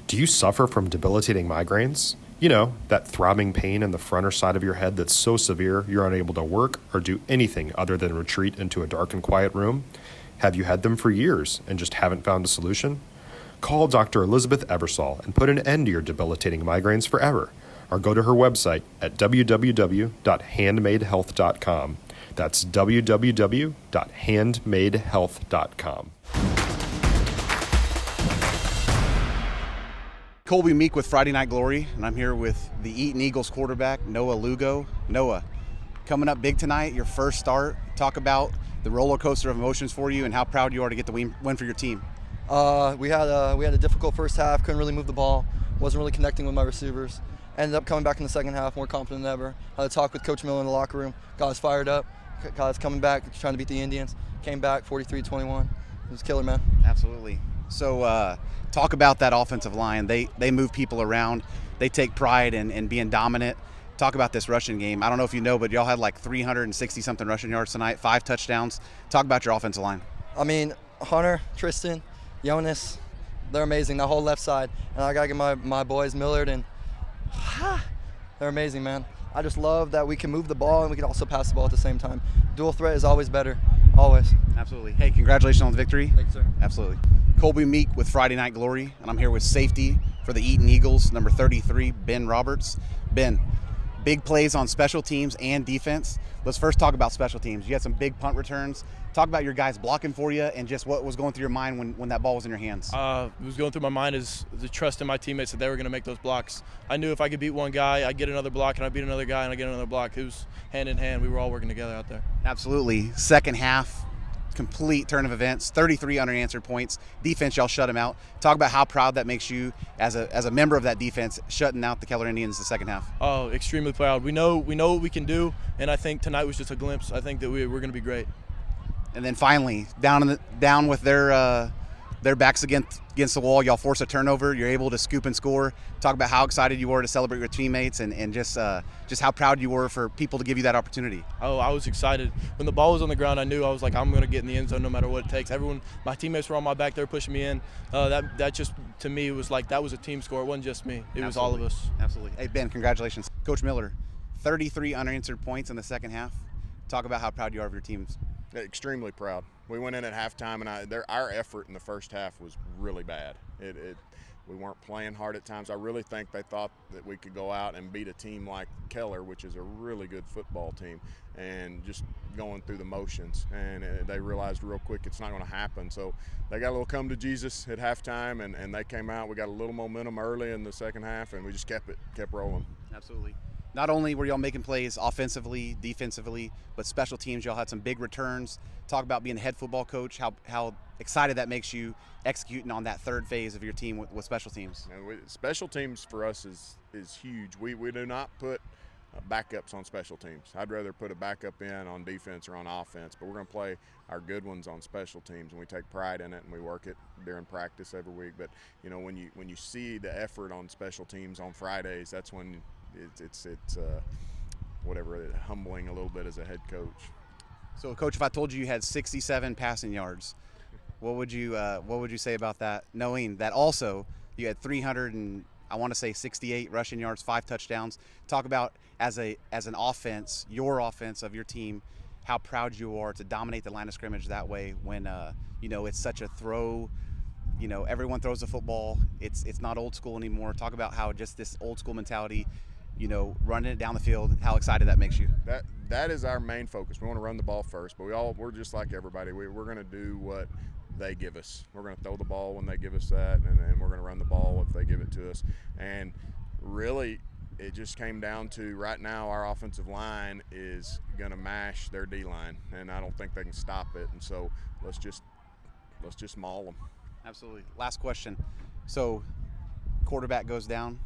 Do you suffer from debilitating migraines? You know, that throbbing pain in the front or side of your head that's so severe you're unable to work or do anything other than retreat into a dark and quiet room? Have you had them for years and just haven't found a solution? Call Dr. Elizabeth Ebersol and put an end to your debilitating migraines forever. Or go to her website at www.handmadehealth.com. That's www.handmadehealth.com. Colby Meek with Friday Night Glory, and I'm here with the Eaton Eagles quarterback, Noah Lugo. Noah, coming up big tonight, your first start. Talk about the roller coaster of emotions for you and how proud you are to get the win for your team. We had a difficult first half, couldn't really move the ball, wasn't really connecting with my receivers. Ended up coming back in the second half, more confident than ever. Had a talk with Coach Miller in the locker room, got us fired up, got us coming back, trying to beat the Indians. Came back 43-21. It was killer, man. Absolutely. So talk about that offensive line. They move people around. They take pride in being dominant. Talk about this rushing game. I don't know if you know, but y'all had like 360-something rushing yards tonight, 5 touchdowns. Talk about your offensive line. I mean, Hunter, Tristan, Jonas, they're amazing, that whole left side. And I got to give my boys, Millard, and they're amazing, man. I just love that we can move the ball and we can also pass the ball at the same time. Dual threat is always better, always. Absolutely. Hey, congratulations on the victory. Thanks, sir. Absolutely. Colby Meek with Friday Night Glory, and I'm here with safety for the Eaton Eagles, number 33, Ben Roberts. Ben, big plays on special teams and defense. Let's first talk about special teams. You had some big punt returns. Talk about your guys blocking for you and just what was going through your mind when that ball was in your hands. What was going through my mind is the trust in my teammates that they were going to make those blocks. I knew if I could beat one guy, I'd get another block, and I'd beat another guy, and I'd get another block. It was hand in hand. We were all working together out there. Absolutely. Second half, complete turn of events, 33 unanswered points. Defense, y'all shut them out. Talk about how proud that makes you as a member of that defense, shutting out the Keller Indians the second half. Oh, extremely proud. We know what we can do, and I think tonight was just a glimpse. I think that we're going to be great. And then finally, down with their backs against the wall, y'all force a turnover. You're able to scoop and score. Talk about how excited you were to celebrate your teammates and just how proud you were for people to give you that opportunity. Oh, I was excited. When the ball was on the ground, I knew I was like, I'm going to get in the end zone no matter what it takes. My teammates were on my back. They were pushing me in. That just, to me, was like that was a team score. It wasn't just me. It was all of us. Absolutely. Hey, Ben, congratulations. Coach Miller, 33 unanswered points in the second half. Talk about how proud you are of your teams. Extremely proud. We went in at halftime, and our effort in the first half was really bad. We weren't playing hard at times. I really think they thought that we could go out and beat a team like Keller, which is a really good football team, and just going through the motions. And they realized real quick it's not going to happen. So they got a little come to Jesus at halftime, and they came out. We got a little momentum early in the second half, and we just kept rolling. Absolutely. Not only were y'all making plays offensively, defensively, but special teams, y'all had some big returns. Talk about being a head football coach, how excited that makes you executing on that third phase of your team with special teams. And special teams for us is huge. We do not put backups on special teams. I'd rather put a backup in on defense or on offense, but we're going to play our good ones on special teams, and we take pride in it, and we work it during practice every week. But, you know, when you see the effort on special teams on Fridays, that's when it's humbling a little bit as a head coach. So, Coach, if I told you had 67 passing yards, what would you say about that? Knowing that also you had 68 rushing yards, 5 touchdowns. Talk about as an offense, your offense of your team, how proud you are to dominate the line of scrimmage that way when it's such a throw. You know, everyone throws the football. It's not old school anymore. Talk about how just this old school mentality, running it down the field, how excited that makes you. That is our main focus. We want to run the ball first, but we're just like everybody. We're going to do what they give us. We're going to throw the ball when they give us that, and we're going to run the ball if they give it to us. And really, it just came down to right now our offensive line is going to mash their D-line, and I don't think they can stop it. And so let's just maul them. Absolutely. Last question. So, quarterback goes down.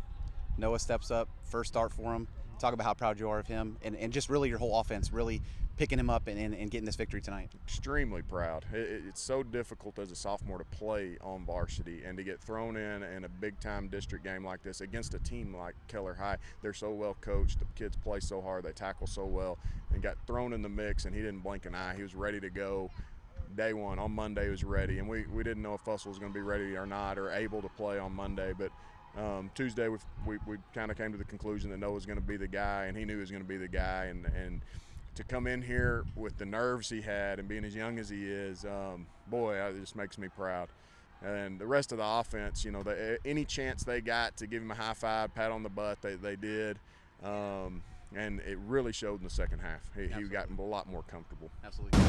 Noah steps up, first start for him. Talk about how proud you are of him and just really your whole offense, really picking him up and getting this victory tonight. Extremely proud. It's so difficult as a sophomore to play on varsity and to get thrown in a big-time district game like this against a team like Keller High. They're so well coached. The kids play so hard. They tackle so well, and got thrown in the mix, and he didn't blink an eye. He was ready to go. day one on Monday was ready, and we didn't know if Fussell was going to be ready or not or able to play on Monday, but Tuesday we kind of came to the conclusion that Noah was going to be the guy, and he knew he was going to be the guy, and to come in here with the nerves he had and being as young as he is, boy, it just makes me proud. And the rest of the offense, you know, any chance they got to give him a high five, pat on the butt, they did. And it really showed in the second half. He got a lot more comfortable. Absolutely.